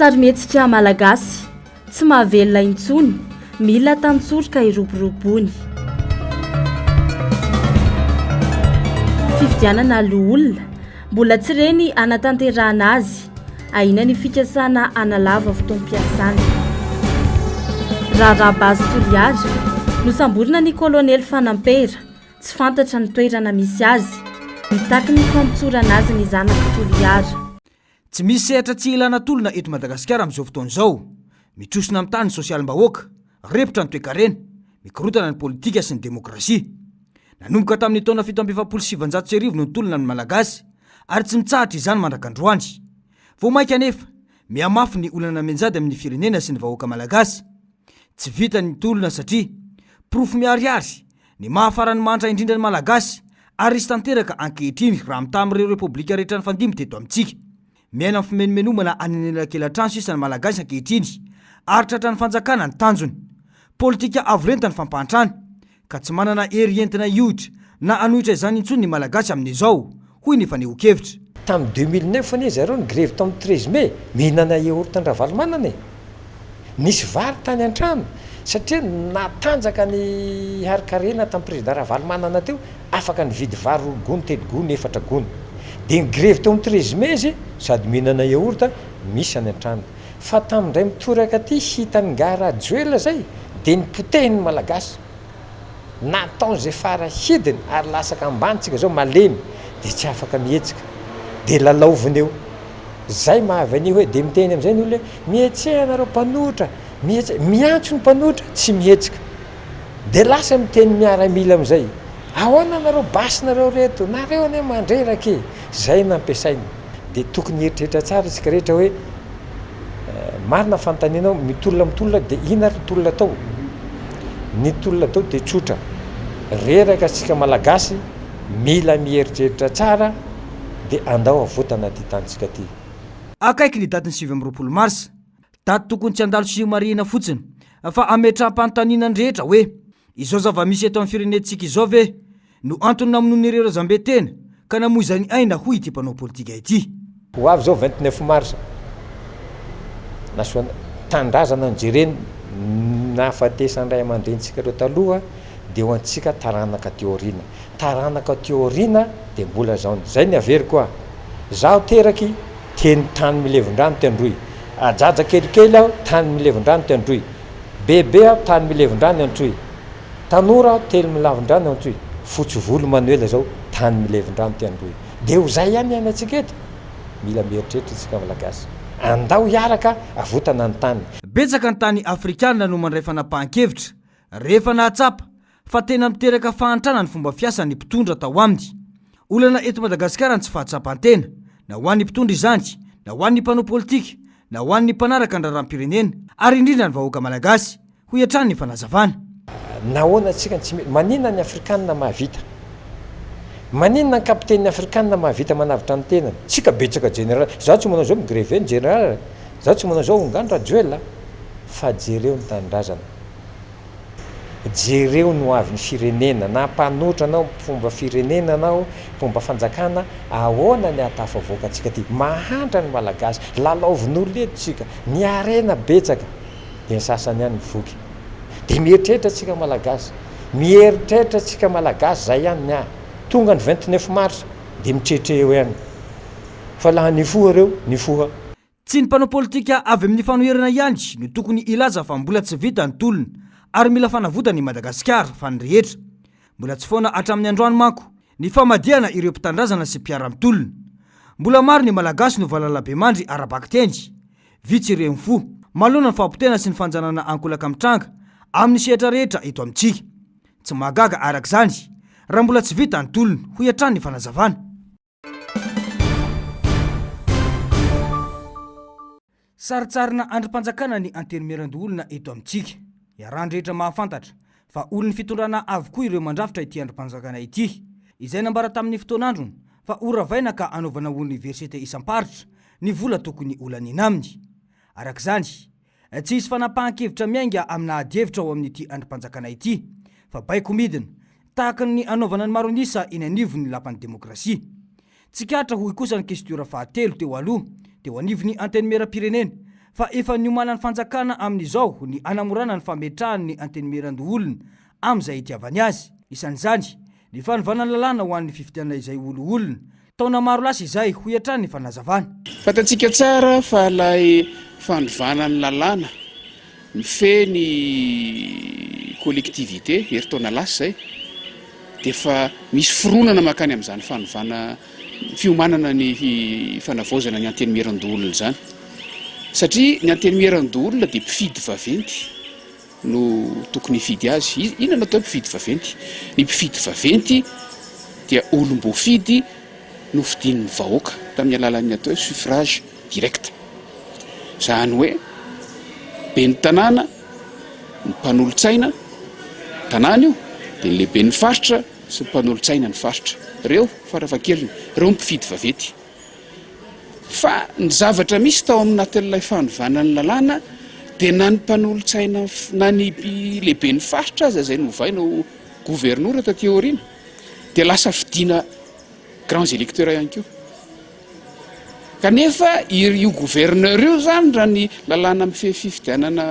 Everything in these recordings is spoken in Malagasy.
Sarimihetsika malagasy tsy mahavelona intsony, mila tantsoroka iroborobony. Fifidianana loholona mbola tsy reny anatanterahana azy, aina ny fikasana analava fotoam-piasana. Rarabazy Toliara nosamborina ny kolonely Fanampera, tsy fantatra ny toerana misy azy, mitaky ny fampitsorana azy ny zanaka Toliara. Tsy misy sehatra tsy ilana tolona eto Madagasikara amin'izao fotoan'izao. Mitrosona amin'ny tany sosialim-bahoaka, repotra ny toe-karena, mikorotana ny politika sy ny demokrasia. Nanomboka tamin'ny taona 1770 no tolona ny malagasy, ary tsy mitsahatra izany mandrakandroany. Vao maika anefa, mihamafy ny olana menjady amin'ny firenena sy ny vahoaka malagasy. Tsy vita ny tolona satria profo miharihary ny mahafarany mantra indrindra ny malagasy ary isy tanteraka ankehitriny raha mita amin'ireo repoblika rehetra ny fandimby teto amintsika. Miaina amin'ny fimenomenomana any anelakelatranso isany malagasy ankehitriny ary tratra ny fanjakana ny tanjony. Politika avorenta ny fampantrany ka tsy manana hery entina iohitra na anohitra izany intsony ny malagasy amin'izao, hoy ny fanehoan-kevitra. Tamin'ny 2009 fane zareo ny grevy tamin'ny 13 mai mihinana yaourt Ravalomanana. Nisy vary tany an-trano satria natanjaka ny harikarena tamin'ny président Ravalomanana teo, afaka nividy vary gony, telo gony, 4 gony. Dia ny grevy tamin'ny 13 mai izy sady mihinana yaourt misy any an-trano. Fa tamindray mitoraka aty hitany gara joela zay dia nipotehiny malagasy. Nataony zay fara hidiny ary lasaka ambanitsika zao malemy dia tsy afaka mihetsika. Dia lalaoviny eo. Zay mahavany hoe dia miteny amin'izay ny olona mihetsehana anareo mpanotra, miantso ny mpanotra tsy mihetsika. Dia lasa miteny miaramila amin'izay. Ahoana anareo basinareo reto, nareo ane mandreraka. Zay nampiasainy. Dia tokony eritreritra tsara isika rehetra hoe marina fanontanianao mitolona dia ina ary tolona tao. Ny tolona tao dia tsotra. Reraka sika malagasy mila mieritreritra tsara dia andao avotana ty tantsika ty. Akaiky ny datiny 7 Marsa, daty tokony tsy andalo sy marihina fotsiny, fa ametram-panontaniana ny rehetra hoe izao zava-misy eto amin'ny firenentsika izao ve no antony namonoana ireo razam-betena ka namoizany aina hoy ity mpanao politika ity. Ho avy zao 29 Marsa nasoana tandrazana ny jereny nahafatesany ray aman-drentsika reo taloha dia ho antsika taranaka teorina. Taranaka teorina dia mbola zaony. Zay ny avery koa. Zaho teraky teny tany milevondrano tendroy. Ajaja kelikely aho tany milevondrano tendroy. Bebe aho tany milevondrano antroy. Tanora aho telo milavondrano antroy. Fotsy volo Manuela zao tany milevondrano tendroy. Dia ho zay ihany ainatsika eto. Mila mieritreritra isika malagasy. Andao hiaraka avotana ny tany. Betsaka ny tany afrikana no mandray fanapahan-kevitra rehefa nahatsapa fa tena miteraka fahantrana ny fomba fiasa ny mpitondra tao aminy. Olana eto Madagasikara tsy fahatsapantena na ho an'ny mpitondra izany, na ho an'ny mpanao politika, na ho an'ny mpanaraka ny raharaham-pirenena ary indrindra ny vahoaka malagasy ho hiatrany ny fanazavana. Nahoana antsika tsy maninona ny afrikanina mahavita? Maninona ny kapiten'ny afrikanina mahavita manavitra ny tenany? Tsika betsaka general. Zaho tsy manao zao migreveny general. Zaho tsy manao zao ongandra joela. Fa jereo ny tanindrazana. Jereo no avy ny firenena, na mpanotra anao fomba firenena anao, fomba fanjakana, ahoana ny atafavoaka antsika ty. Mahantra ny malagasy, lalaovin'olona eto tsika, ny arena betsaka. Dia ny sasany ihany mivoky. Dia mieritreritra tsika malagasy. Mieritreritra tsika malagasy zay ihany ny tonga ny 29 Mars dia mitretre eo ihany. Fa laha nifoha reo, nifoha. Tsy ny mpanao politika avy amin'ny fanoherana ihany no tokony ilaza fa mbola tsy vita ny tolona ary mila fanavotana ny Madagasikara fa ny rehetra. Mbola tsy foana hatramin'ny androany manko ny famadihana ireo mpitandrazana sy mpiara-mitolona. Mbola maro ny malagasy no valalabe mandry ara-bakitendry. Vitsy ireo fo, malona ny fahampotena sy ny fanjanana ankolaka mitranga amin'ny sehatra rehetra eto amintsika. Tsy mahagaga arak'izany raha mbola tsy vita ny tolona ho hiatrany ny fanazavana. Saritsarina andrim-panjakana ny anterimeran-doolona eto amintsika. Iarany rehetra mahafantatra fa olon'ny fitondrana avokoa ireo mandrafitra ity andrim-panjakana ity. Izay nambara tamin'ny fotoan'androny fa oravaina ka anaovana universite isam-paritra ny vola tokony olanina aminy. Arak'izany, tsy hisy fanapahan-kevitra miainga amina adihevitra ao amin'ity andrim-panjakana ity fa baiko midina tahaka ny anaovana ny maronisa iny anivony lapan'ny demokrasia. Tsikatra hoy kosa ny kestiora fahatelo teo aloha teo anivony antenimera-pirenena fa efa niomanany fanjakana amin'izao ny anamorana ny fametrahany ny antenimeran-doolona amin'izay itiavany azy. Isan'izany ny fanovanany lalàna ho an'ny fifidianana izay olo-olona. Taona maro lasa izay ho iatrany ny fanazavana. Fantatsika tsara fa ilay fanovanany lalàna mifeny collectivité herintaona lasa zay dia fa misy fironana makany amin'izany fanovana fiomanana ny fanavaozana ny antenimeran-doolona zany. Satria ny antenimeran-doolona dia mpifidy vaventy no tokony hifidy azy. Inona natao mpifidy vaventy? Ny mpifidy vaventy dia olom-boafidy no fidin'ny vahoaka tamin'ny alalan'ny atao hoe suffrage direct. Zany hoe be ny tanàna, ny mpanolotsaina tanàna io, dia ny lehibe ny faritra sy ny mpanolotsaina ny faritra. Reo farafahakeliny, reo mpifidy vaventy. Fa ny zavatra misy tao aminatin'ilay fanovanany lalàna dia na ny mpanolotsaina na ny lehibe ny faritra aza izay novaina ho gouvernora taty aoriana dia lasa fidiana grands électeurs ihany koa. Kanefa io gouverneur io zany raha ny lalàna amin'ny fifidianana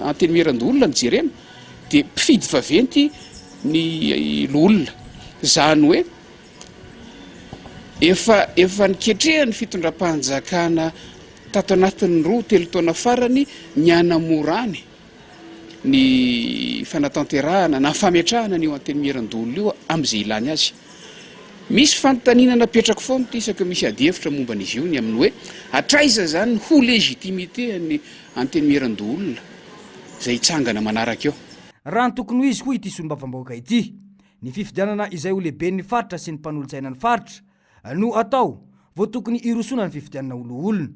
antenimeran-doolona ny jerena dia mpifidy vaventy ny olona. Zany hoe efa niketrehany fitondram-panjakana tato anatin'ny 2-3 taona farany ny anamorany ny fanatanterahana na fametrahana n'io antenimeran-doolona io amin'izay ilany azy. Misy fanotaninana petraka foana ty isaky misy adihevitra momba an'izy io ny amin'ny hoe hatraiza zany ho légitimité ny antenimeran-doolona izay hitsangana manaraka eo. Raha ny tokony ho izy ho ity solombavam-bahoaka ity, ny fifidianana izay ho lehiben'ny faritra sy ny mpanolotsaina ny faritra no atao vao tokony irosona ny fifidianana olo-olona.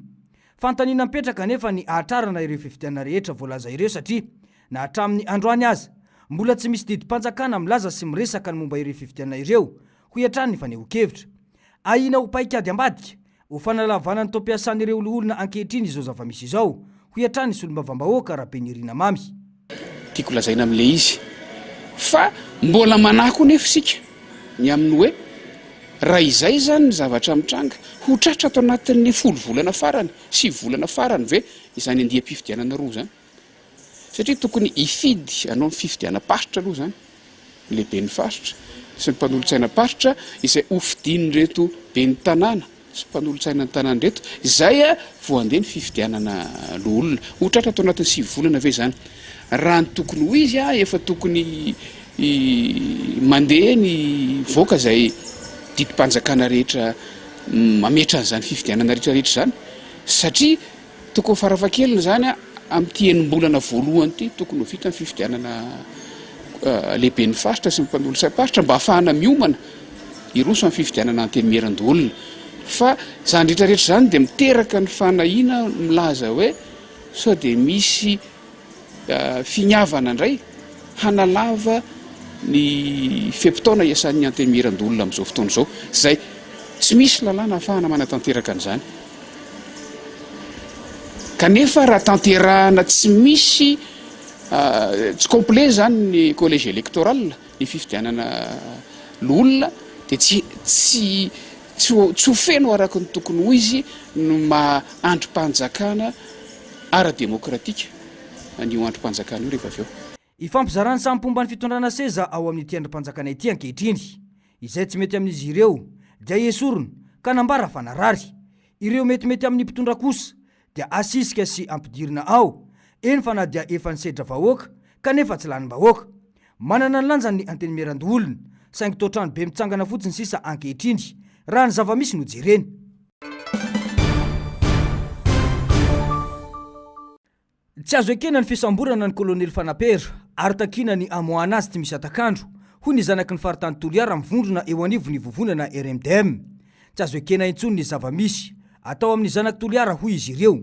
Fantanina mipetraka nefa ny ahatrarana ireo fifidianana rehetra voalaza ireo satria na hatramin'ny androany aza mbola tsy misy didim-panjakana milaza sy miresaka ny momba ireo fifidianana ireo ho iatrany ny faneho-kevitra. Ahina ho paikady ambadika ho fanalavana ny tompiasan'ireo olo-olona ankehitriny izao zava-misy izao ho iatrany ny solombavam-bahoaka Rabenirina Mamy. Tiako lazaina amin'ilay izy fa mbola manako nefa sika ny amin'ny hoe raha izay zany ny zavatra mitranga ho tratra ato anatin'ny 10 volana farany 9 volana farany ve izany andiam-pifidianana roa zany. Satria tokony hifidy anao ny fifidiana-paritra aloha zany lehibe ny faritra sy ny mpanolotsaina paritra izay hofidiny reto be ny tanàna sy mpanolotsaina ny tanàna reto izay vao andeha ny fifidianana olona ho tratra ato anatin'ny 9 volana ve zany. Raha ny tokony ho izy efa tokony mandeha ny voaka izay didim-panjakana rehetra mametra an'izany fifidianana rehetrarehetra zany. Satria tokony farafahakeliny zany amin'ity enim-bolana voalohany ity tokony ho vita ny fifidianana lehibe ny faritra sy ny mpanolotsaim-paritra mba hahafahana miomana iroso amin'ny fifidianana antenimeran-doolona. Fa zany rehetrarehetra zany dia miteraka ny fanahiana milaza hoe sao dia misy finiavana indray hanalava ny fepitaona iasan'ny antenimeran-doolona amin'izao fotoana izao izay tsy misy lalàna ahafahana manatanteraka an'izany. Kanefa raha tanterahana tsy misy tsy complet zany ny collège électoral ny fifidianana l'olona dia tsy ho feno araka ny tokony ho izy no mahandrom-panjakana ara-démocratika an'io androm-panjakana io rehefa avy eo. Ifampizarany sampomba ny fitondrana seza ao amin'ity androm-panjakana ity ankehitriny izay tsy mety amin'izy ireo dia esorona ka nambara fanarary. Ireo metimety amin'ny mpitondra kosa dia asisika sy ampidirina ao eny fa na dia efa nisedra vahoaka kanefa tsy lanim-bahoaka. Manana ny lanjany ny antenimeran-doolona saingy toatrano be mitsangana fotsiny sisa ankehitriny raha ny zava-misy no jereny. Tsy azo ekena ny fisamborana ny kolonely Fanapera ary takina ny amoahana azy tsy misy atakandro hoy ny zanaky ny faritany Toliara mivondrona eo anivony vovonana RMDM. Tsy azo ekena intsony ny zava-misy atao amin'ny zanaky Toliara hoy izy ireo.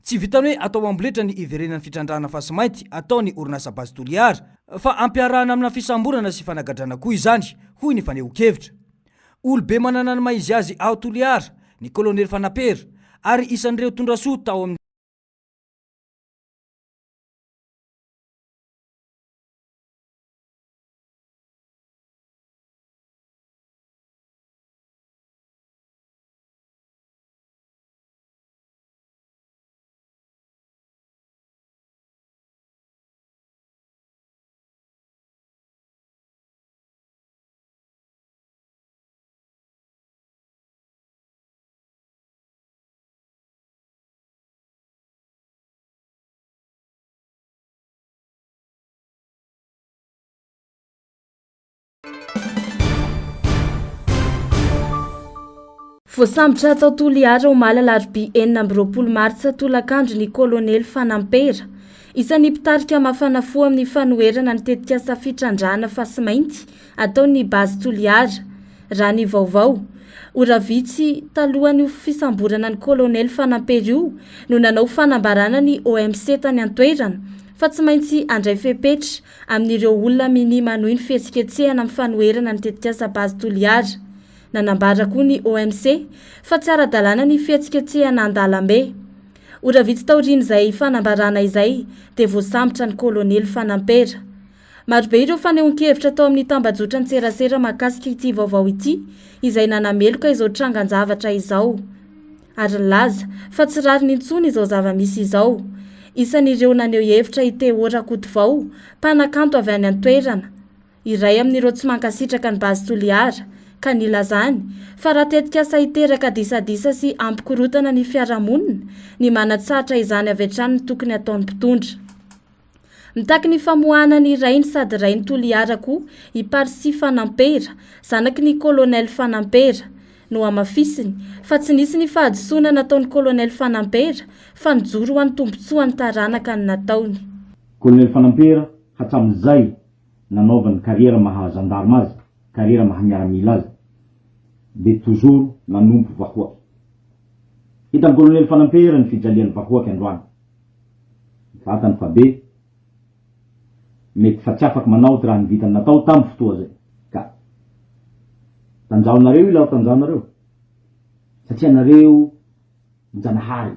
Tsy vitany hoe atao amboletra ny iverenan'ny fitrandrahana fasimainty atao ny orinasa basy Toliara fa ampiarahana amina fisamborana sy fanagadrana koa izany hoy ny faneho-kevitra. Olobe manana ny maizy azy ao Toliara ny kolonely Fanapera ary isan'ireo tondrasoa tao amin'ny Voasambotra tao Toliara ho mala larobia 4 martsa tolakandro ny kolonely Fanampera isan'ny mpitarika mafana fo amin'ny fanoherana ny tetikasa fitrandrana fasimainty ataony bazy Toliara raha ny vaovao ora vitsy talohany fisamborana ny kolonely Fanampera io no nanao fanambarana ny OMC tany an-toerana fa tsy maintsy andray fepetra amin'ireo olona minima noho ny fihetsiketsehana amin'ny fanoherana ny tetikasa bazy Toliara. Nanambara koa ny OMC fa tsy ara-dalàna ny fihetsiketsehana an-dalambe. Ora vitsy taorian'izay fanambarana izay dia voasambotra ny kolonely Fanampera. Marobe ireo fanehoan-kevitra tao amin'ny tambajotra ny serasera mahakasika ity vaovao ity izay nanameloka izao trangan-javatra izao. Ary laza fa tsy rary nintsony izao zava-misy izao. Isan'ireo naneho hevitra ite-ora kotovao mpanakanto avy any an-toerana. Iray amin'ireo tsy mankasitraka ny bazy Toliara ka nilazany fa raha tetikasa hiteraka disadisa sy ampikorotana ny fiarahamonina ny manatsahatra izany avy hatrany ny tokony ataon'ny mpitondra. Mitaky ny famoahana ny rainy sady rainy Toliara koa i Parsi Fanampera, zanaky ny kolonely Fanampera no amafisiny fa tsy nisy ny fahadisoana nataon'ny kolonely Fanampera fa nijoro ho an'ny tombotsoa ny taranaka ny nataony. Kolonely Fanampera hatramin'izay nanaovany kariera maha gendarme azy, kariera maha miaramila azy, de toujours nanompo vahoaky. Hita amin'ny kolonely Fanampera ny fijalian'ny vahoaky androany. Fatany fa be mety fa tsy afaky manaoty raha ny vitany natao tamin'ny fotoa zay. Ka tanjaonareo ila tanjaonareo. Satria nareo mijanahary.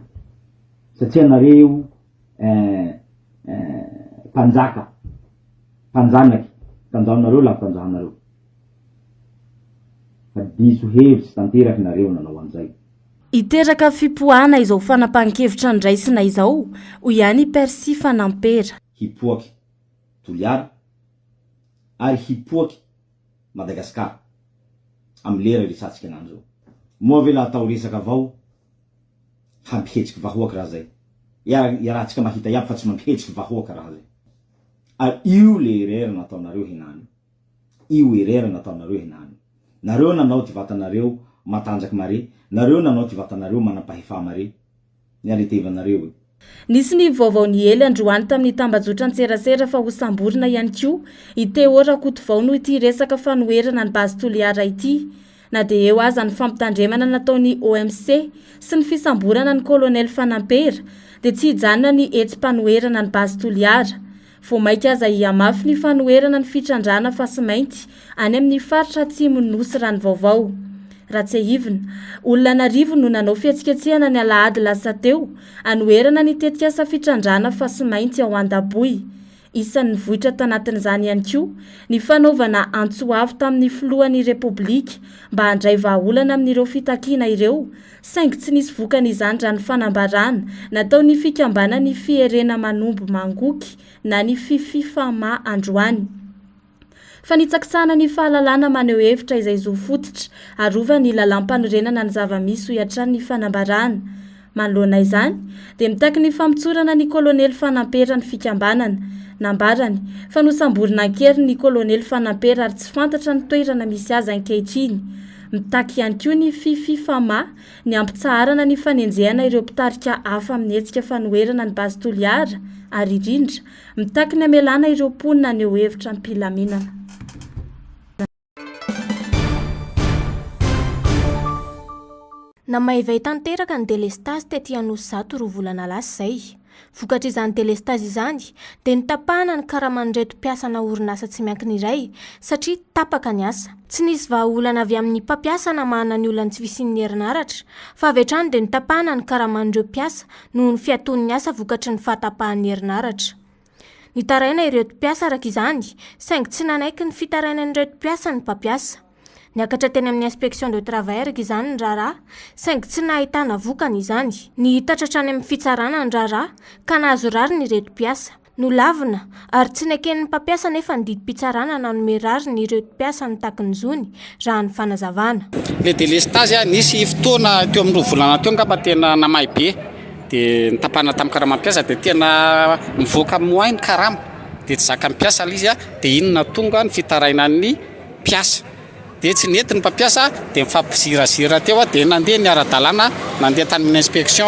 Satria nareo mpanjaka, mpanjanaky, tanjaonareo la tanjaonareo. Fa diso hevitsy tanteraky nareo nanao an'izay. Iteraka fipoahana izao fanapahan-kevitra ndraisina izao ho ihany Parsi Fanampera. Hipoaky Toliara ary hipoaky Madagasikara amin'ny lera resatsika an'any zao. Moa ve la atao resaka avao hampihetsiky vahoaky raha zay. Iarahantsika mahita iaby fa tsy mampihetsiky vahoaky raha zay. Ary io le erreur nataonareo henany. Io erreur nataonareo henany. Nareo nanao ty vatanareo matanjaky mare, nareo nanao ty vatanareo manampahefa mare. Niaretevanareo. Nisy ny vaovao ny ely androany tamin'ny tambajotra ny serasera fa ho samborina ihany koa ite-ora kotovao no ity resaka fanoherana ny bazy Toliara ity. Na dia eo aza ny fampitandremana nataon'ny OMC sy ny fisamborana ny kolonely Fanampera dia tsy hijanona ny etsim-panoherana ny bazy Toliara. Vao maika aza hiamafy ny fanoherana ny fitrandrana fasimainty any amin'ny faritra atsimony nosy rany vaovao. Raha tsy hivina, olona narivo no nanao fihetsiketsehana ny alahady lasa teo anoherana ny tetikasa fitrandrana fasimainty ao Andaboy. Isan'ny vohitra tanatin'izany ihany koa ny fanaovana antsoavo tamin'ny filohan'ny Repoblika mba handray vahaolana amin'ireo fitakiana ireo, saingy tsy nisy vokan'izany raha ny fanambarana nataon'ny fikambana ny fierena manombo mangoky na ny fififama androany. Fa nitsakisana ny fahalalana maneho hevitra izay zo fototra arova ny lalam-panorenana ny zava-misy ho hiatrany ny fanambarana. Manoloana izany dia mitaky ny fampitsorana ny kolonely Fanampera ny fikambanana. Nambarany fa nosamborina ankery ny kolonely Fanampera ary tsy fantatra ny toerana misy azy ankehitriny. Mitaky ihany koa ny fififama ny ampitsaharana ny fanenjehana ireo mpitarika hafa amin'ny hetsika fanoherana ny bazy Toliara ary indrindra mitaky ny amelana ireo mponina aneo hevitra am-pilaminana. Namaivay tanteraka ny delestazy tetỳ Anosy roa volana lasa zay. Vokatra izany delestazy izany dia nitapahana ny karaman'retom-piasana orinasa tsy miankina iray satria tapaka ny asa. Tsy nisy vahaolana avy amin'ny mpampiasa namahana ny olana tsy visin'ny herinaratra, fa avy hatrany dia nitapahana ny karaman'ireo mpiasa noho ny fiaton'ny asa vokatry ny fahatapahan'ny herinaratra. Nitaraina ireto mpiasa araka izany, saingy tsy nanaiky ny fitaraina ny retom-piasa ny mpampiasa. Niakatra teny amin'ny inspection de travail araka izany ny raharaha, saingy tsy nahitana vokany izany. Nihitatra any amin'ny fitsarana ny raharaha ka nahazo rary ny retom-piasa. Nolavina ary tsy naken'ny mpampiasa nefa ny didim-pitsarana nanome rary ny retom-piasa ny taky ny zony raha ny fanazavana. Le delestazy nisy fotoana teo amin'ny 2 volana teo ngamba tena namay be dia nitapana tamin'ny karamam-piasa dia tena mivoaka moainy karama dia tsy zaka mpiasa ilay izy dia inona tonga ny fitaraina ny mpampiasa dia tsy nentiny mpampiasa dia mifampizirazira teo dia nandeha ny ara-dalàna nandeha tany amin'ny inspection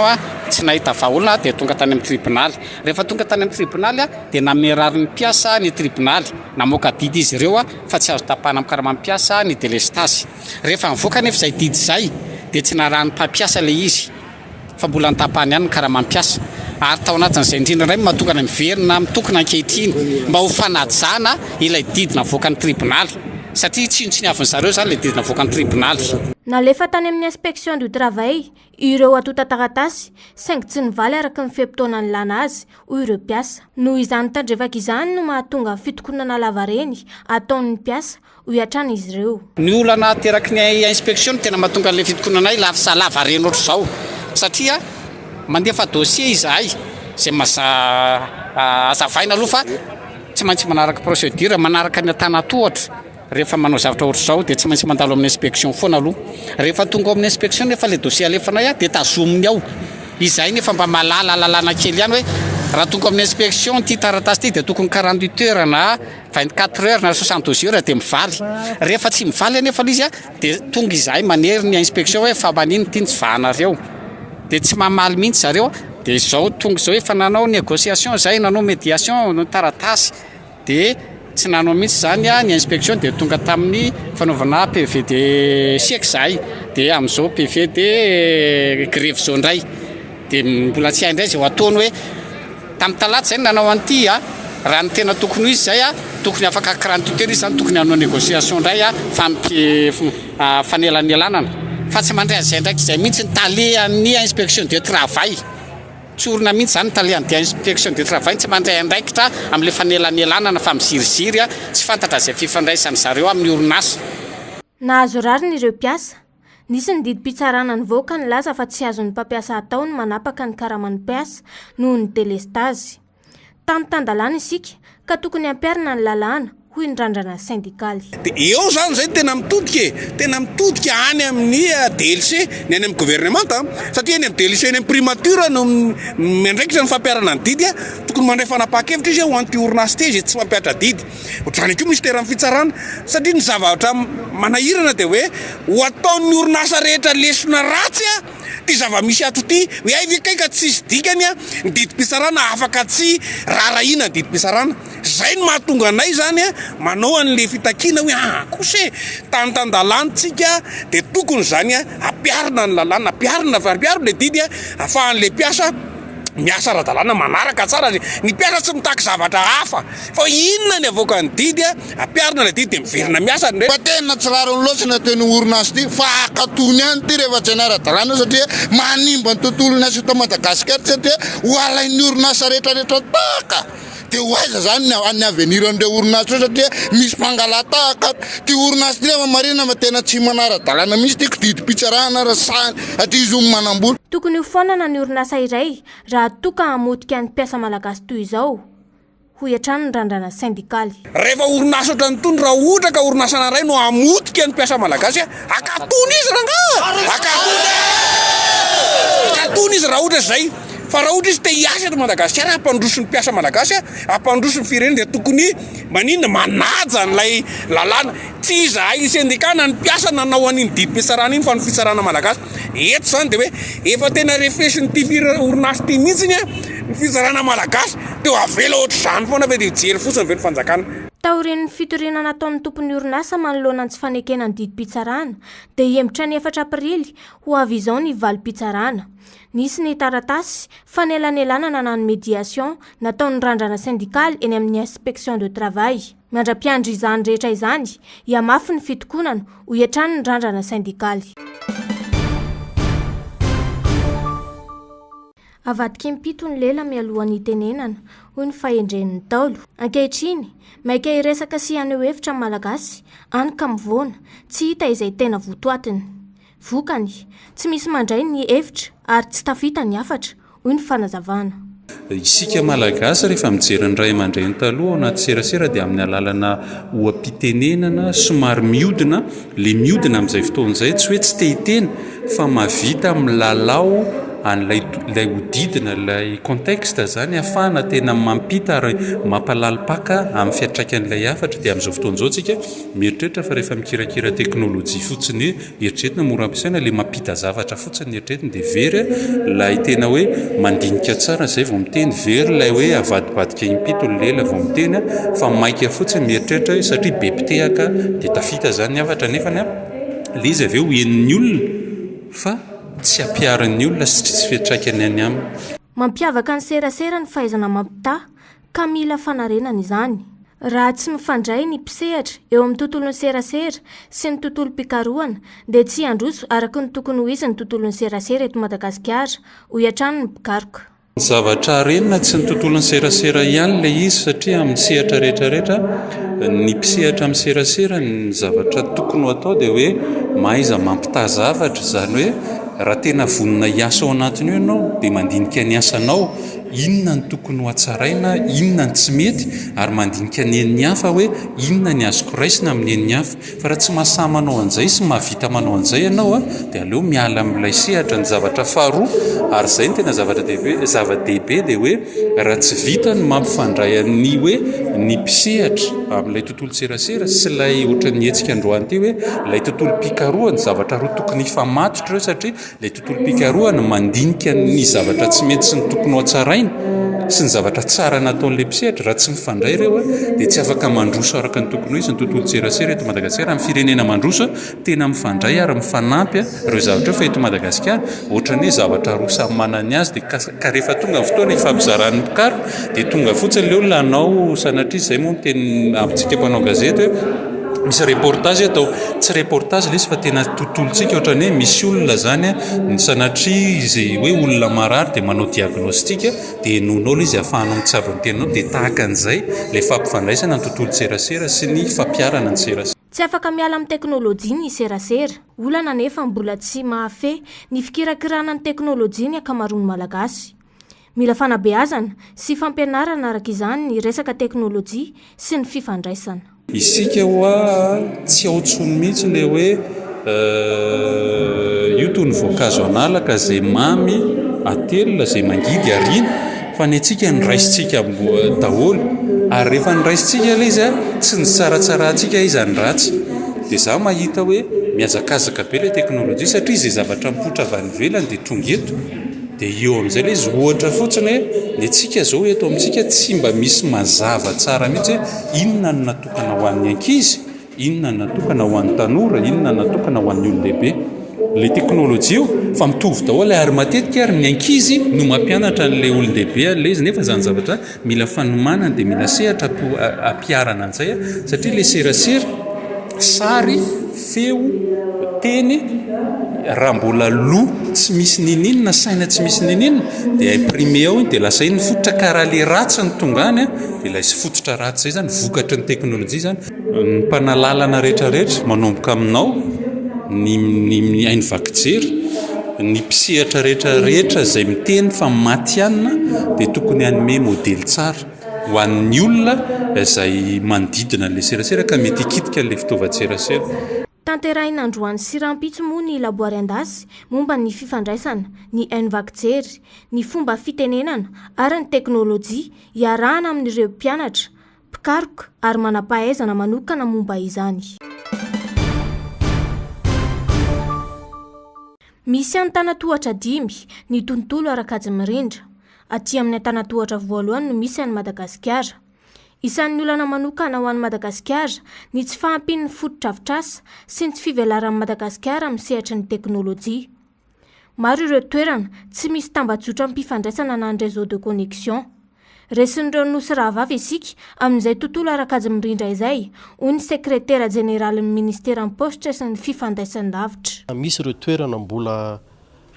tsy nahita vahaolona dia tonga tany amin'ny tribonaly rehefa tonga tany amin'ny tribonaly dia namerary ny mpiasa ny tribonaly namoaka didy izy ireo fa tsy azo tapahana amin'ny karamampiasa ny délestage rehefa mivoaka nefa izay didy izay dia tsy narahany mpampiasa le izy fa mbola nitapahany ihany ny karamampiasa ary tao anatin'izay indrindra indray mahatonga ny miverina mitokona ankehitriny mba ho fanajana ilay didy navoaka ny tribonaly satria tsinotsy ny avin'ny zareo zany le didy navoaka ny tribonaly nalefa tany amin'ny inspection du travail ireo atota taratasy saingy tsy nivaly araka ny fehim-potoana ny lana azy hoy ireo mpiasa noho izany tandrevaka izany no mahatonga fitokonana lavareny ataon'ny mpiasa ho hiatrana izy ireo ny olana teraky ny inspection tena mahatonga n'le fitokonanay lafisa lavareny ohatr' izao satria mandefa dossier izahay zay azavaina aloha fa tsy maintsy manaraka procédure manaraka ny atanatohatra rehefa manao zavatra ohatr' izao dia tsy maintsy mandalo amin'ny inspection foana aloha rehefa tonga amin'ny inspection nefa le dossier alefanay dia tazominy ao izahay nefa mba lalana kely ihany hoe raha tonga amin'ny inspection ty taratasy ty dia tokony 48 heures na 24 heures na 72 heures dia mivaly rehefa tsy mivaly anefa izy dia tonga izahay manery ny inspection hoe fa manino ty tsy vahanareo dia tsy mamaly mihitsy zareo dia izao tonga izao efa nanao négociation zay nanao médiation no taratasy dia tsy nanao mihitsy zany ny inspection dia tonga tamin'ny fanaovana PVD siècle zay dia amin'izao PVD grève zao indray dia mbola tsy hay indray zay ho ataony hoe tamin'ny talaty zay nanao an'ity raha ny tena tokony izy zay tokony afaka 48 heures zany tokony hanao négociation indray fanelanyelanana fa tsy mandray an'izay ndraiky izay mihitsy ny talehan'ny inspection de travail tsorona mihitsy zany talehan'ny inspection de travail tsy mandray andraikitra amin'le fanelanyelanana fa miziriziry tsy fantatra zay fifandraisany zareo amin'ny orinasa nahazo rariny ireo mpiasa nisy ny didim-pitsarana ny voaka ny laza fa tsy azon'ny mpampiasa atao ny manapaka ny karaman'ny mpiasa noho ny délestage tamin'ny tandalàna isika ka tokony ampiarina ny lalàna hoy ny randrana syndikaly dia eo zany zay tena mitodika any amin'ny DLC ny any amin'ny gouvernement satria any amin'ny DLC ny amin'ny primature no mendraikitra ny fampiarana ny didy tokony mandray fanapakevitra izy ho anty orinasy ty izy tsy mampiatra didy ohatrany koa misy terany fitsarana satria ny zavatra manahirana dia hoe ho ataon'ny orinasa rehetra lesona ratsy ty zava-misy ato ty hoe ay vekaika tsisy dikany ny didim-pitsarana afaka tsy rarahina ny didim-pitsarana zay no mahatonga anay zany manao an'le fitakiana hoe kose tantandalanytsika dia tokony zany ampiarina ny lalàna ampiarina le didy ahafahan'le mpiasa miasa ara-dalàna manaraka tsara ny mpiasa tsy mitaky zavatra hafa fa inona ny avoaka ny didy ampiarina le didy dia miverina miasa fa tena tsy rarony loatra na teny orinasy ty fa akatony ihany ty rehefa tsy any ara-dalàna satria manimba ny tontolony asa eto Madagasikara satria ho alain'ny orinasa rehetrarehetra taka dia ho aiza zany any avenir an'ireo orinasa satria misy mpangalatahaka ty orinasa ty rehefa marina ma tena tsy manara-dalàna misy tiako didim-pitsarana rasany aty izy omy manam-bola tokony ho fonana ny orinasa iray raha toka hamotika ny mpiasa malagasy toy izao ho hiatrano ny randrana syndikaly rehefa orinasa ohatrany tony raha ohatra ka orinasa anaray no hamotika ny mpiasa malagasy akatony izy akatony izy raha ohatra zay fa raha ohatra izy te hiasa eto Madagasikara hampandroso ny mpiasa malagasy hampandroso ny firenena dia tokony maninona manaja n'lay lalàna tsy izahay sendikana ny mpiasa nanao an'iny didim-pitsarana iny fa ny fitsarana malagasy eto zany dia hoe efa tena refresin'ity orinasa ty mihitsiny ny fitsarana malagasy dia ho avela ohatr' zany foana fa dia jery fotsiny ve ny fanjakana taorian'ny fitorinana ataon'ny tompon'ny orinasa manoloana ny tsy fanekena ny didim-pitsarana dia hembotra ny 4 aprily ho avy izao ny valim-pitsarana nisy ny taratasy fanelanyelanana na ny médiation nataon'ny randrana syndikaly eny amin'ny inspection de travail mandra-piandry izany rehetra izany hiamafy ny fitokonana ho hiatrano ny randrana syndikaly avadiky mpito ny lela mialohan'ny tenenana hoy ny fahendren'ny taolo ankehitriny maika iresaka sy aneo hevitra malagasy any ka mivoana tsy hita izay tena votoatiny vokany tsy misy mandray ny hevitra ary tsy tafita ny afatra hoy ny fanazavana isika malagasy rehefa mijery ny ray aman-dreny taloha anaty serasera dia amin'ny alalana oam-pitenenana somary miodina le miodina amin'izay fotoan'izay tsy hoe tsy te hiteny fa mavita milalao an'lay hodidina lay contexte zany ahafahana tena mampita ary mampalalipaka amin'ny fiatraikan'ilay hafatra. Dia amin'izao fotoan'izao tsika mieritreritra fa rehefa mikirakira teknôlôjia fotsiny eritreretina mora ampiasaina le mampita zavatra fotsiny eritreretina dia very lay tena hoe mandinika tsara zay vao miteny, very lay hoe avadibadika impito lela vao miteny fa maika fotsiny mieritreritra satria be mpitehaka dia tafita zany ny hafatra nefany le izy avy eo hen'ny olona fa tsy ampiaran'ny olona sy tsy fiatraikany any aminy. Mampiavaka ny serasera ny fahaizana mampita ka mila fanarenana izany. Raha tsy mifandray ny mpisehatra eo amin'ny tontolon'ny serasera sy ny tontolom-pikarohana dia tsy handroso araka ny tokony ho izy ny tontolon'ny serasera eto Madagasikara ho hiatrany ny mpikaroka. Ny zavatra renina tsy ny tontolon'ny serasera ihany ilay izy satria amin'ny sehatra rehetrarehetra ny mpisehatra amin'ny serasera ny zavatra tokony ho atao dia hoe mahaiza mampita zavatra, zany hoe raha tena vonona hiasa ao anatiny io ianao dia mandinika ny asanao, inona ny tokony ho hatsaraina, inona ny tsy mety, ary mandinika ny hen'ny hafa hoe inona ny azoko raisina amin'ny hen'ny hafa. Fa raha tsy mahasahy manao an'izay sy mahavita manao an'izay ianao dia aleo miala amin'ilay sehatra ny zavatra faharoa. Ary izay ny tena zava-dehibe dia hoe raha tsy vita ny mampifandray ny hoe ny mpisehatra amin'ilay tontolo serasera sy ilay ohatran'ny hetsika androany ity hoe ilay tontolo pikarohana, zavatra roa tokony hifamatotra ireo satria ilay tontolo pikarohana mandinika ny zavatra tsy mety sy ny tokony ho hatsaraina sy ny zavatra tsara nataon'ilay mpisehatra. Raha tsy mifandray ireo dia tsy afaka mandroso araka ny tokony ho izy ny tontolo serasera eto Madagasikara. Amin'ny firenena mandroso tena mifandray ary mifanampy ireo zavatra fa eto Madagasikara ohatran'ny hoe zavatra roa samy manana azy dia ka rehefa tonga fotoana ifampizaran'ny mpikaro dia tonga fotsiny ilay olona anao sanatria izay moa miteny amintsika mpanao gazety hoe misy reportage atao, tsy reportage ilay izy fa tena tontolontsika ohatran'ny hoe misy olona zany sanatria izy hoe olona marary dia manao diagnostika dia enonao ilay izy ahafahanao mitsabo ny teninao dia tahaka an'izay ilay fampifandraisana ny tontolo serasera sy ny fampiarana ny serasera. Tsy afaka miala amin'ny teknôlôjia ny serasera, olana nefa mbola tsy mahafehy ny fikirakirana ny teknôlôjia ny akamaroan'ny malagasy. Mila fanabeazana sy fampianarana araka izany ny resaka teknôlôjia sy ny fifandraisana. Isika hoa tsy aotsony mihitsy ilay hoe io toy ny voankazo analaka izay mamy atelina izay mangidy ariana fa ny antsika ny raisitsika daholo ary rehefa ny raisitsika ilay izy tsy ny tsaratsaratsika izy ny ratsy. Dia izaho mahita hoe miazakazaka be ilay teknôlôjia satria izay zavatra mipoitra avy any ivelany dia tonga eto dia eo amin'izay ilay izy ohatra fotsiny hoe ny antsika izao eto amintsika tsy mba misy mazava tsara mihitsy hoe inona no natokana ho an'ny ankizy, inona no natokana ho an'ny tanora, inona no natokana ho an'ny olon-dehibe. Ilay teknôlôjia io fa mitovy daholo ary matetika ary ny ankizy no mampianatra an'ilay olon-dehibe ilay izy nefa izany zavatra mila fanomanana dia mila sehatra ampiarana an'izay satria ilay serasera sary, feo, teny raha mbola loha tsy misy nininona, saina tsy misy nininona dia imprimé ao dia lasa iny fototra karaha le ratsy ny tonga any dia lasa fototra ratsy zay zany vokatry ny teknôlôjia zany. Ny mpanalalana rehetrarehetra manomboka aminao ny hainy vakijery, ny mpisehatra rehetrarehetra izay miteny fa matianina dia tokony hanome modely tsara ho an'ny olona izay manodidina ilay serasera ka mety hikitika ilay fitaovan-tserasera. Tanteraina androany Sirampitso moa ny laboary andasy momba ny fifandraisana, ny haino vakijery, ny fomba fitenenana ary ny teknôlôjia iarahana amin'ireo mpianatra, mpikaroka ary manam-pahaizana manokana momba izany. Misy an-tanatohatra 5 ny tontolo Arakajy Mirindra. Aty amin'ny an-tanatohatra voalohany no misy an'i Madagasikara. Isan'ny olana manokana ho an'i Madagasikara ny tsy fahampian'ny fototra-avitrasa sy ny tsy fivelaran'i Madagasikara amin'ny sehatra ny teknôlôjia. Maro ireo toerana tsy misy tambazotra ampifandraisana na ny réseau de connexion. Resin'ireo nosy rahavavy isika amin'izay tontolo Arakajy Mirindra izay, hoy ny sekretera jeneraly ny ministera ny positra sy ny fifandraisan-davitra. Misy ireo toerana mbola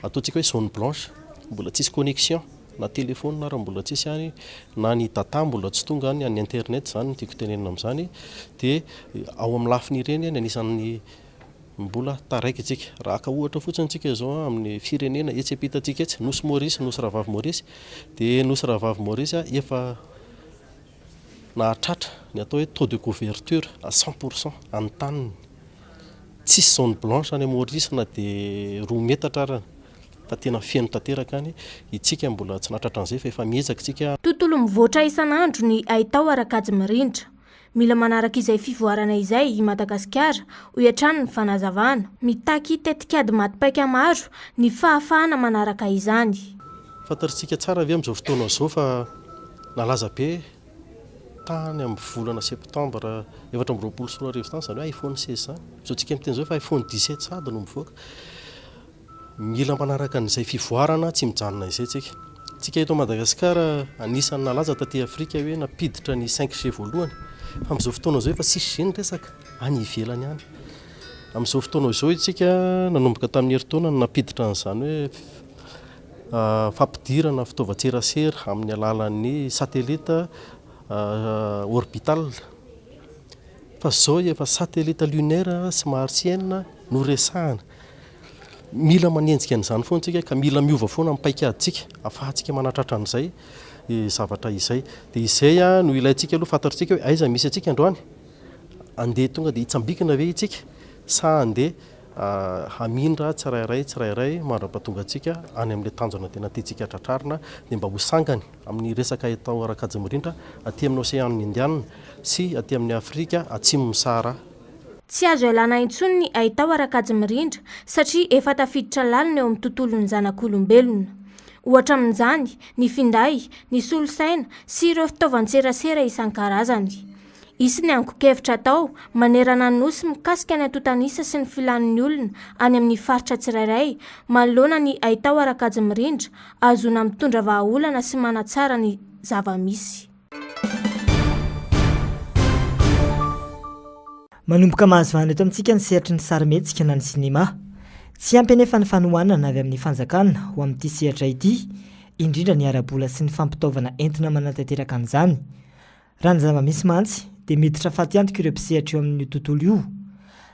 ataontsika hoe zone blanche, mbola tsisy connexion na telefony na raha mbola tsisy any na ny data mbola tsy tonga any amin'ny internet zany ny tiako tenenina amin'izany dia ao amin'ny lafiny ireny any anisan'ny mbola taraiky tsika raha ka ohatra fotsiny tsika izao amin'ny firenena etsy ampitatsika etsy nosy Maurice, nosy Rahavavy Maurice dia nosy Rahavavy Maurice efa nahatratra ny atao hoe taux de couverture à 100% an-taniny, tsisy zone blanche any Maurice na dia 2 metatra arany fa tena fiaino tanteraka any itsika mbola tsy nahatratran'izay fa efa miezaka tsika. Tontolo mivoatra isan'andro ny ahitao arakajy mirindra. Mila manaraka izay fivoarana izay i Madagasikara ho iatrany ny fanazavana, mitaky tetikady matipaika maro ny fahafahana manaraka izany. Fantatritsika tsara avy amin'izao fotoana izao fa nalaza be tany amin'ny volana septambra 2024 tany zany hoe iPhone 16 zany. Izao tsika miteny izao fa iPhone 17 sady no mivoaka. Mila manaraka n'izay fivoarana tsy mijanona izay tsika. Tsika eto Madagasikara anisan'ny nalaza taty Afrika hoe napiditra ny 5G voalohany. Fa amin'izao fotoana izao efa sisy geny resaka any ivelany any. Amin'izao fotoana izao itsika nanomboka tamin'ny herintaona napiditra an'izany hoe fampidirana fitaovan-tserasera amin'ny alalan'ny satelita orbital. Fa izao efa satelita lunaire sy martienne no resahana. Mila manenjika an'izany foana tsika ka mila miova foana amin'ny paikaditsika afahantsika manatratra an'izay zavatra izay. Dia izay no ilayntsika aloha fantatritsika hoe aiza misy antsika androany. Andeha tonga dia hitsambikina ve itsika sa andeha hamindra tsirairay mandra-pahatonga antsika any amin'ilay tanjona tena tiantsika tratrarina dia mba ho sangany amin'ny resaka atao arakajy mirindra aty amin'ny Océan Indiana sy aty amin'ny Afrika atsimo Sahara. Tsy azo ialana intsony ny ahitao arakajy mirindra satria efa tafiditra lalina eo amin'ny tontolon'ny zanak'olombelona. Ohatra amin'izany ny finday, ny solosaina sy ireo fitaovan-tserasera isan-karazany. Isy ny ango-kevitra atao manerana ny nosy mikasika ny antontanisa sy ny filan'ny olona any amin'ny faritra tsirairay manoloana ny ahitao arakajy mirindra azona mitondra vahaolana sy manatsara ny zava-misy. Manomboka mahazovana eto amintsika ny sehatry ny sarimihetsika na ny sinema. Tsy ampy anefa ny fanohanana avy amin'ny fanjakana ho amin'ity sehatra ity, indrindra ny arabola sy ny fampitaovana entina manatanteraka an'izany. Raha ny zava-misy mantsy dia miditra faty antoka ireo mpisehatra eo amin'ny tontolo io.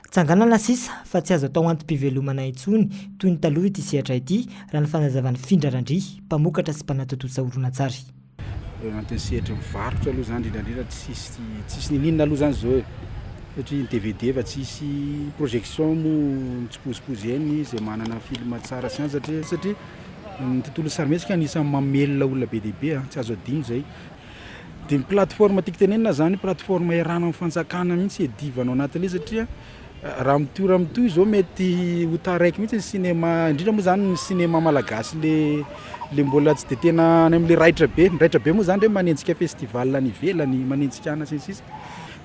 Tsanganana sisa fa tsy azo atao antom-pivelomana intsony toy ny taloha ity sehatra ity raha ny fanazavan'ny Findra Randry, mpamokatra sy mpanatotosa horonan-tsary. Anatin'ny sehatra mivarotra aloha zany indrindra tsisy nininona aloha zany zao satria ny DVD fa tsisy projection mo tsipozipozy zay manana film tsara sy satria ny tontolo sarimihetsika anisan'ny mamelona olona be dia be tsy azo adino zay. Dia ny plateforme tiako tenenina zany plateforme iarana amin'ny fanjakana mihitsy edivanao anatin'ilay satria raha mitoy izao mety ho taraiky mihitsy ny sinema indrindra moa zany ny sinema malagasy le mbola tsy dia tena any amin'ilay raitra be moa zany hoe manenjika festival any ivelany manenjika ana sisy.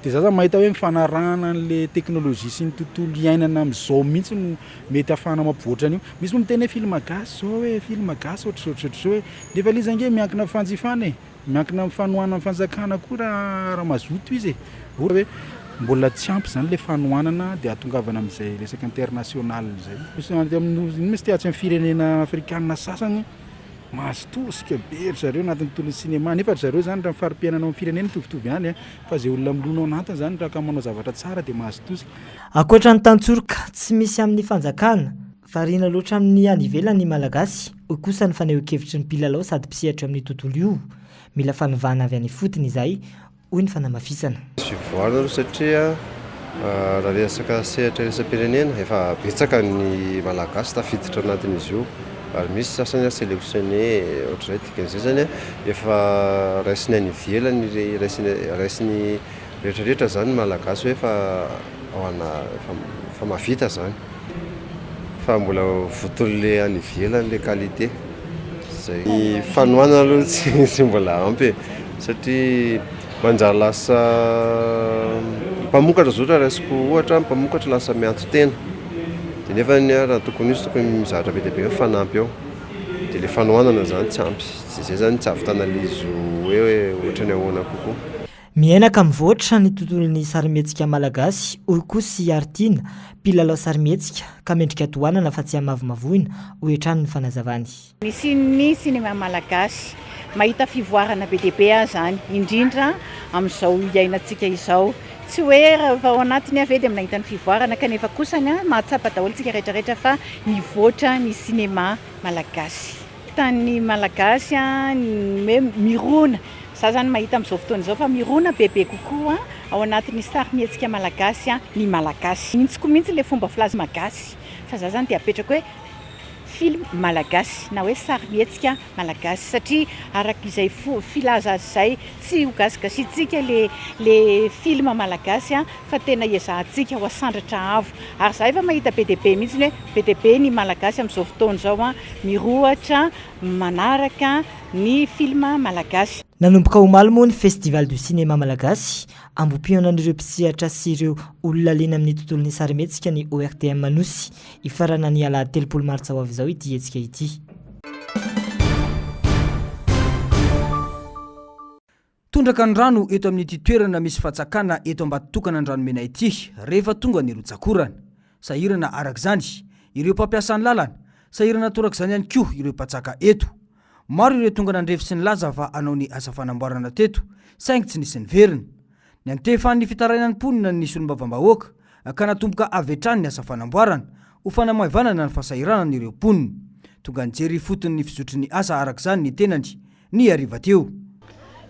Dia za zany mahita hoe mifanarahana an'ilay teknôlôjia sy ny tontolo iainana amin'izao mihitsy no mety ahafahana mampivoatra an'io. Misy moa miteny hoe film gasy zao hoe film gasy ohatr'izao hoe nefa ilay izy ange miankina fanjifana miankina amin'ny fanohanana amin'ny fanjakana koa raha mazoto izy hoe mbola tsy ampy zany ilay fanohanana dia atongavana amin'izay resaka international zay. Misy teatry amin'ny firenena afrikanina sasany mahazo tosika be zareo anatin'ny tontolon'ny sinema nefa zareo zany raha fari-piainana amin'ny firenena mitovitovy ihany fa izay olona milonao anatiny zany raha ka manao zavatra tsara dia mahazo tosika. Ankoatra ny tantsoroka tsy misy amin'ny fanjakana variana loatra amin'ny any ivelany malagasy, hoy kosa ny faneho-kevitry ny mpilalao sady mpisehatra amin'ny tontolo io. Mila fanovana avy any fotony izay, hoy ny fanamafisana. Voarina satria raha resaka sehatra resam-pirenena efa betsaka ny malagasy tafiditra anatin'izy io. Ary misy sasany sélectionné ohatr'izay dikan'izay zany efa raisiny any ivelany raisiny rehetrarehetra zany malagasy hoe efa ao ana efa mavita zany fa mbola voton'le any ivelany le qualité zay. Ny fanohanana aloha tsy mbola ampy satria manjary lasa mpamokatra zao raisiko ohatra mpamokatra lasa mianto tena. Dia nefa raha tokony izy tokony mizahatra be dia be fanampy eo. Dia ilay fanohanana zany tsy ampy. Izay zany tsy ahavitana lizo hoe ohatra ny ahoana kokoa. Miainaka mivoatra ny tontolon'ny sarimihetsika malagasy, hoy kosa sy Artina, mpilalao sarimihetsika ka mendrika tohanana fa tsy hamavomavoina ho etrany ny fanazavany. Ny sinema malagasy mahita fivoarana be dia be zany indrindra amin'izao iainantsika izao. Tsy hoe rehefa ao anatiny avy dia nahita ny fivoarana kanefa kosa mahatsapa daholo tsika rehetrarehetra fa nivoatra ny sinema malagasy. Tany malagasy hoe mirona. Za zany mahita amin'izao fotoana izao fa mirona bebe kokoa ao anatin'ny sarimihetsika malagasy ny malagasy. Mintsy koa mihitsy ilay fomba filaza malagasy fa za zany dia apetraka hoe film malagasy na hoe sarimihetsika malagasy satria araka izay filaza azy zay tsy hogasigasiantsika le film malagasy fa tena ezahantsika ho asandratra avo ary za efa mahita be deabe mihitsy hoe be deabe ny malagasy amin'izao fotoana zao mirohatra manaraka ny film malagasy. Nanomboka omaly moa ny festival du cinéma malagasy ambom-pionan'ireo mpisehatra sy ireo olona lena amin'ny tontolon'ny sarimihetsika ny ORTM Manosy ifarana ny alahady 3 martsa ho avy izao ity hetsika ity. Tondraka ny rano eto amin'ity toerana misy fatsakana eto ambatotokana ny ranomena ity rehefa tonga ny rotsakorana. Sahirana arak'izany ireo mpampiasa ny lalana, sahirana torak'izany ihany koa ireo mpatsaka eto. Maro ireo tonga nandrefy sy ny laza fa anao ny asa fanamboarana teto, saingy tsy nisy ny verina. Ny antefan'ny fitarainan'ny mponina ny solombavam-bahoaka ka natomboka avetrany ny asa fanamboarana ho fanamavanana ny fasahirana ireo mponina. Tonga nijery fotony ny fizotry ny asa arak'izany ny tenany ny ariva teo.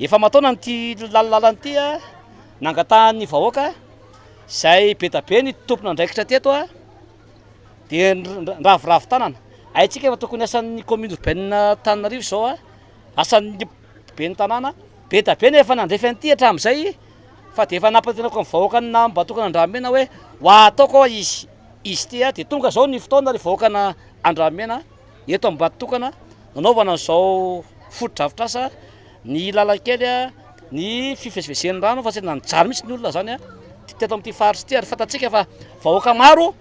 Efa mataona nyty lalana ty nangatahan'ny vahoaka zay betabe ny tompona andraikitra teto dia ravoravo tanana. Aitsika efa tokony asan'ny commune urbaine Tananarivo zao asan'ny ben'ny tanàna betabe nefa nandrefy an'ity hatramin'izay fa dia efa nampatenako amin'ny vahoaka na mbatokana Andramena hoe ho ataoko izy ty dia tonga zao ny fotoana le vahoakana Andramena eto ambatokana nanaovana an'izao fotodrafitrasa ny lalakely ny fifezivezen'ny rano fa tsy nanjary mihitsy ny olona zany teto amin'ity faritsy ty ary fatatsika fa vahoaka maro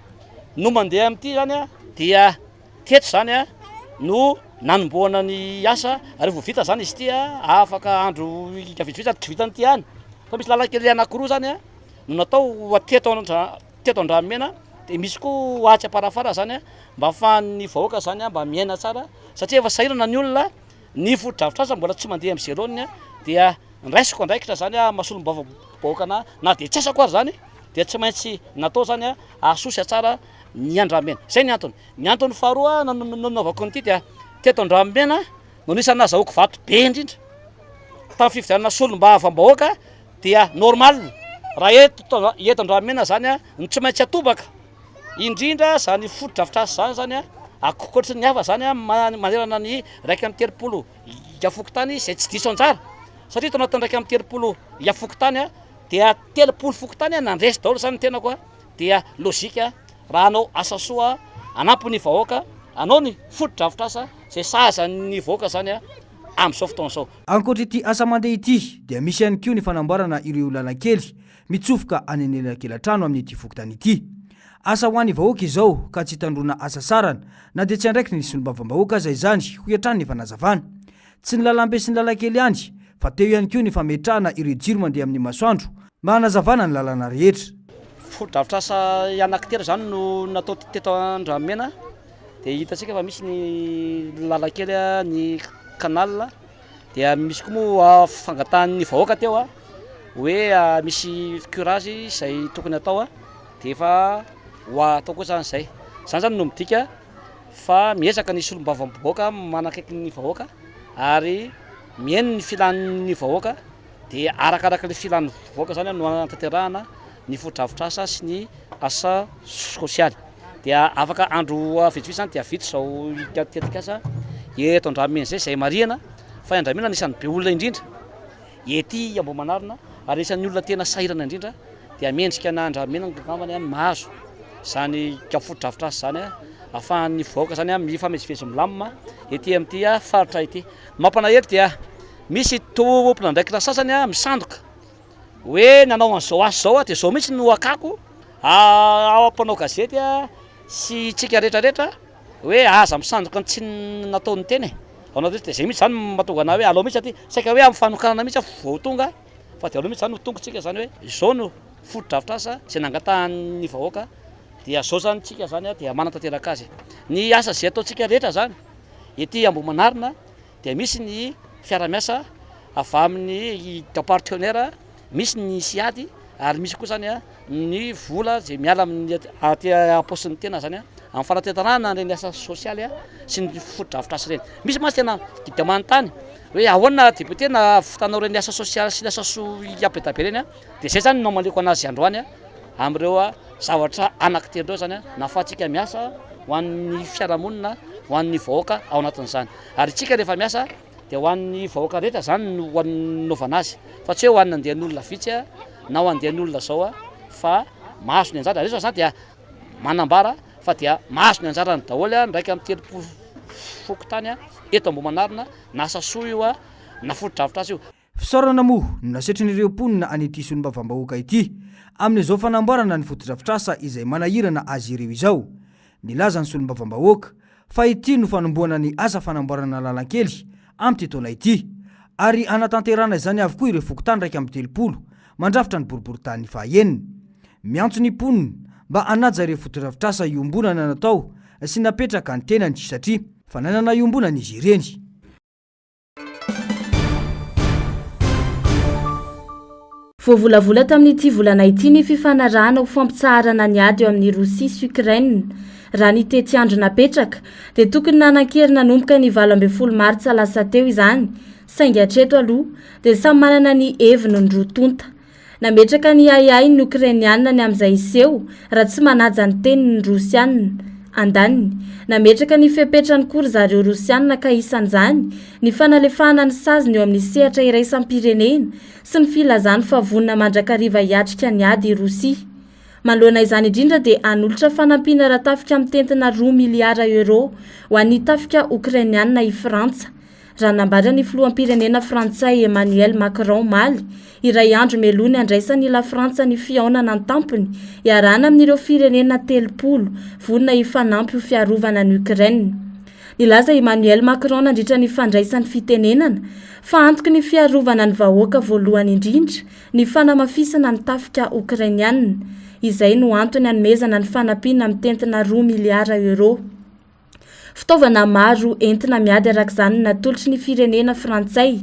no mandeha amin'ity zany dia teto zany no nanomboana ny asa ary vao vita zany izy ty afaka andro vitsivitsy tsy vitany ty any fa misy lalakely anankiroa zany no natao teto Andramena dia misy koa atsy aparafara zany mba ahafahan'ny vahoaka zany mba miaina tsara satria efa sahirana ny olona ny fotodrafitrasa mbola tsy mandeha amin'ny zerony dia raisiko andraikitra zany mahasolombava-bahoakana na dia tsy asako ary zany dia tsy maintsy natao zany asosy tsara ny Andramena. Zay ny antony. Ny antony faharoa nanaovako an'ity dia teto Andramena no nisy nazahoako vato be indrindra tamin'ny fifidianana solombavam-bahoaka dia normal raha eto Andramena zany ny tsy maintsy atobaka indrindra zany fotodrafitrasa zany akokoatry ny hafa zany manerana ny 130 iafoko tany zay tsy diso anjara satria tao anatin'ny 130 iafoko tany dia 30 foko tany nandresy daholo zany tena koa dia lôzika raha anao asa soa anampy ny vahoaka anao ny fotodrafitrasa zay saza ny vahoaka zany amin'izao fotoana izao. Ankoatra ity asa mandeha ity dia misy ihany koa ny fanamboarana ireo lalankely mitsofoka any anelakelan-trano amin'ity fokotany ity. Asa ho an'ny vahoaka izao ka tsy hitandrona asa sarana na dia tsy andraiky ny solombavam-bahoaka zay zany ho hiatrany ny fanazavana. Tsy ny lalambe sy ny lalankely ihany fa teo ihany koa ny fametrahana ireo jiro mandeha amin'ny masoandro mba hanazavana ny lalana rehetra. Fotodrafitrasa anankitelo zany no natao teto Andramena dia hitantsika fa misy ny lalankely ny canal dia misy koa moa fangatahan'ny vahoaka teo hoe misy curage zay tokony atao dia efa ho atao koa zany zay. Zany zany no midika fa miezaka ny solombavam-bahoaka manakaiky ny vahoaka ary mihaino ny filan'ny vahoaka dia arakaraka le filan'ny vahoaka zany no antanterahana ny fotodrafitrasa sy ny asa sosialy dia afaka andro vitsivitsy zany dia vitsy zao itetika asa eto Andramena zay marihana fa Andramena anisan'ny be olona indrindra ety Ambohimanarina ary anisan'ny olona tena sahirana indrindra dia mendrika na Andramena ngambany mahazo zany fotodrafitrasa zany ahafahan'ny vahoaka zany mifamezivezy milamina ety amin'ity faritra ity. Mampalahelo dia misy tompona andraikitra sasany misandoka hoe nanao an'izao asa zao dia zao mihitsy no akako ao ampanao gazety sy tsika rehetrarehetra hoe aza misandoka tsy nataony teny ao dia zay mihitsy zany mahatonga ana hoe alao mihitsy aty saika hoe amin'ny fanokanana mihitsy vao tonga fa dia alao mihitsy zany no tongotsika zany hoe zao no fotodrafitrasa zay nangatahan'ny vahoaka dia zao zany tsika zany dia manatanteraka azy. Ny asa zay ataontsika rehetra zany ety Ambohimanarina dia misy ny fiara-miasa avy amin'ny partenaire, misy ny siady ary misy koa zany ny vola zay miala amin'ny aty am-paosin'ny tena zany amin'ny fanatetanana ny asa sosialy sy ny fotodrafitrasa reny. Misy masy tena dia manontany hoe ahoana député na fitanao reny asa sosialy sy ny asa apetabe reny dia zay zany no namaleko anazy androany amin'ireo zavatra anankitelo reo zany nahafahantsika miasa ho an'ny fiarahamonina ho an'ny vahoaka ao anatin'izany ary tsika rehefa miasa dia ho an'ny vahoaka rehetra zany no hoannaovana azy fa tsy hoe ho an'ny andehan'olona vitsy na ho andehan'olona zao fa mahazo ny anjara rehetra zany dia manambara fa dia mahazo ny anjara ny daholo ndraiky amin'ny telopolo fokotany eto Ambohimanarina nasa soa io na foto-dravitra azy io. Fisaorana moa no nasetran'ireo mponina an'ity solombavam-bahoaka ity amin'izao fanamboarana ny foto-drafitrasa izay manahirana azy ireo izao. Nilaza ny solombavam-bahoaka fa ity no fanomboana ny asa fanamboarana lalan-kely amty taona ity ary anatanterana izany avokoa ireo fokotany raiky amin'ny telopolo mandrafitra ny boriboritany fahaenina. Miantso ny mponina mba anaja ireo foto-drafitrasa iombonana natao sy napetraka ny tenany satria fananana iombonana izy ireny. Voavolavola tamin'ity volana ity ny fifanarahana ho fampitsaharana ny ady eo amin'ny Rosia sy Ukraine. Raha ny tety andro napetraka dia tokony nanan-kerina nanomboka ny 20 Martsa lasa teo izany, saingy hatreto aloha dia samy manana ny heviny ny rotonta. Nametraka ny ayay ny Ukrainianina ny amin'izay iseho raha tsy manaja ny teniny ny Rosianina. Andaniny, nametraka ny fepetra ny kory zareo Rosianina ka isan'izany ny fanalefahana ny saziny eo amin'ny sehatra iray isam-pirenena sy ny filazany fa vonina mandrakariva hiatrika ny ady Rosia. Manoloana izany indrindra dia anolotra fanampiana raha tafika amin'ny tentina 2 miliara euro ho an'ny tafika Ukrainianina i Frantsa. Raha nambara ny filoham-pirenena Frantsay Emmanuel Macron maly iray andro melony andraisany la Frantsa ny fiaonana ny tampony iarana amin'ireo firenena 30 vonina ifanampy ho fiarovana ny Ukraine. Nilaza Emmanuel Macron nandritra ny fandraisany fitenenana fa antoky ny fiarovana ny vahoaka voalohany indrindra ny fanamafisana ny tafika Ukrainianina. Izay no antony hanomezana ny fanampiana amin'ny tentina 2 miliara euro. Fitaovana maro entina miady arak'izany natolotry ny firenena Frantsay.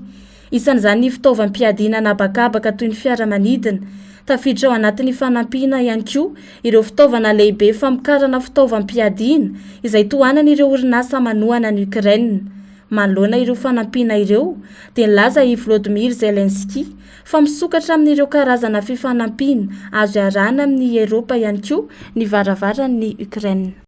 Isan'izany ny fitaovam-piadiana nabakabaka toy ny fiaramanidina. Tafiditra ao anatin'ny fanampiana ihany koa ireo fitaovana lehibe famokarana fitaovam-piadiana izay tohanan'ireo orinasa manohana ny Ukraine. Manoloana ireo fanampiana ireo dia nilaza i Volodymyr Zelensky fa misokatra amin'ireo karazana fifanampiana azo iarana amin'ny Eropa ihany koa ny varavaran'ny Ukraine.